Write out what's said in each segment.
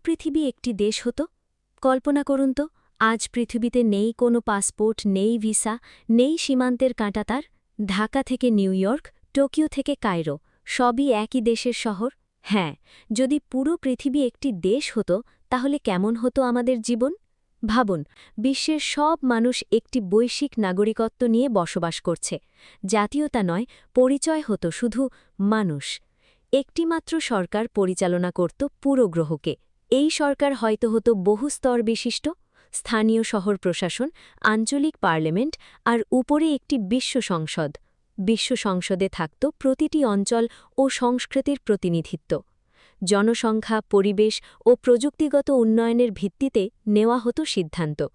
পৃথিবী একটি দেশ হতো? কল্পনা করুন তো, আজ পৃথিবীতে নেই কোনো পাসপোর্ট, নেই ভিসা, নেই সীমান্তের কাঁটাতার। ঢাকা থেকে নিউ ইয়র্ক, টোকিও থেকে কায়রো, সবই একই দেশের শহর। হ্যাঁ, যদি পুরো পৃথিবী একটি দেশ হতো, তাহলে কেমন হতো আমাদের জীবন? ভাবুন, বিশ্বের সব মানুষ একটি বৈশ্বিক নাগরিকত্ব নিয়ে বসবাস করছে। জাতীয়তা নয়, পরিচয় হতো শুধু মানুষ। একটিমাত্র সরকার পরিচালনা করত পুরো গ্রহকে। এই সরকার হয়তো হতো বহুস্তর বিশিষ্ট, স্থানীয় শহর প্রশাসন, আঞ্চলিক পার্লামেন্ট আর উপরে একটি বিশ্ব সংসদ। বিশ্ব সংসদে থাকত প্রতিটি অঞ্চল ও সংস্কৃতির প্রতিনিধিত্ব। জনসংখ্যা, পরিবেশ ও প্রযুক্তিগত উন্নয়নের ভিত্তিতে নেওয়া হতো সিদ্ধান্ত।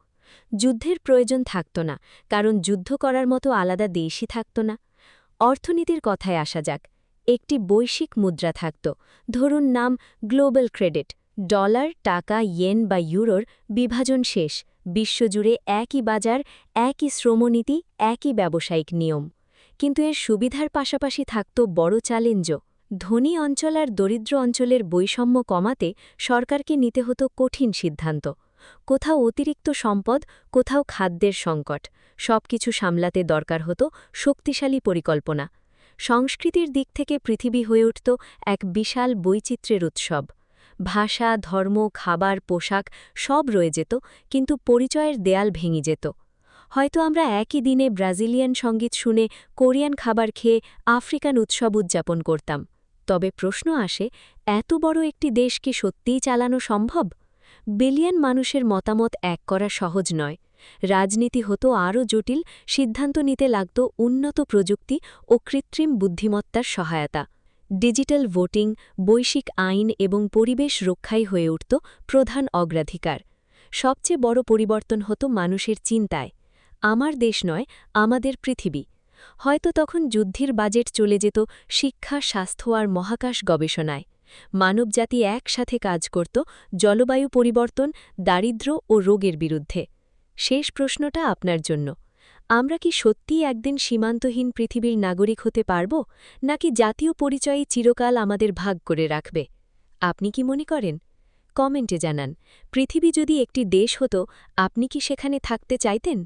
যুদ্ধের প্রয়োজন থাকত না, কারণ যুদ্ধ করার মতো আলাদা দেশই থাকত না। অর্থনীতির কথায় আসা যাক। একটি বৈশ্বিক মুদ্রা থাকত, ধরুন নাম গ্লোবাল ক্রেডিট। ডলার, টাকা, ইয়েন বা ইউরোর বিভাজন শেষ। বিশ্বজুড়ে একই বাজার, একই শ্রমনীতি, একই ব্যবসায়িক নিয়ম। কিন্তু এর সুবিধার পাশাপাশি থাকত বড় চ্যালেঞ্জও। ধনী অঞ্চল আর দরিদ্র অঞ্চলের বৈষম্য কমাতে সরকারকে নিতে হতো কঠিন সিদ্ধান্ত। কোথাও অতিরিক্ত সম্পদ, কোথাও খাদ্যের সংকট। সবকিছু সামলাতে দরকার হতো শক্তিশালী পরিকল্পনা। সংস্কৃতির দিক থেকে পৃথিবী হয়ে উঠত এক বিশাল বৈচিত্র্যের উৎসব। ভাষা, ধর্ম, খাবার, পোশাক সব রয়ে যেত, কিন্তু পরিচয়ের দেয়াল ভেঙে যেত। হয়তো আমরা একই দিনে ব্রাজিলিয়ান সঙ্গীত শুনে, কোরিয়ান খাবার খেয়ে আফ্রিকান উৎসব উদযাপন করতাম। তবে প্রশ্ন আসে, এত বড় একটি দেশ কি সত্যিই চালানো সম্ভব? বিলিয়ন মানুষের মতামত এক করা সহজ নয়। রাজনীতি হতো আরও জটিল, সিদ্ধান্ত নিতে লাগত উন্নত প্রযুক্তি ও কৃত্রিম বুদ্ধিমত্তার সহায়তা। ডিজিটাল ভোটিং, বৈশ্বিক আইন এবং পরিবেশ রক্ষাই হয়ে উঠত প্রধান অগ্রাধিকার। সবচেয়ে বড় পরিবর্তন হতো মানুষের চিন্তায়। আমার দেশ নয়, আমাদের পৃথিবী। হয়তো তখন যুদ্ধের বাজেট চলে যেত শিক্ষা, স্বাস্থ্য আর মহাকাশ গবেষণায়। মানবজাতি একসাথে কাজ করত জলবায়ু পরিবর্তন, দারিদ্র্য ও রোগের বিরুদ্ধে। শেষ প্রশ্নটা আপনার জন্য। আমরা কি সত্যিই একদিন সীমান্তহীন পৃথিবীর নাগরিক হতে পারব, নাকি জাতীয় পরিচয়ই চিরকাল আমাদের ভাগ করে রাখবে? আপনি কি মনে করেন? কমেন্টে জানান। পৃথিবী যদি একটি দেশ হতো, আপনি কি সেখানে থাকতে চাইতেন?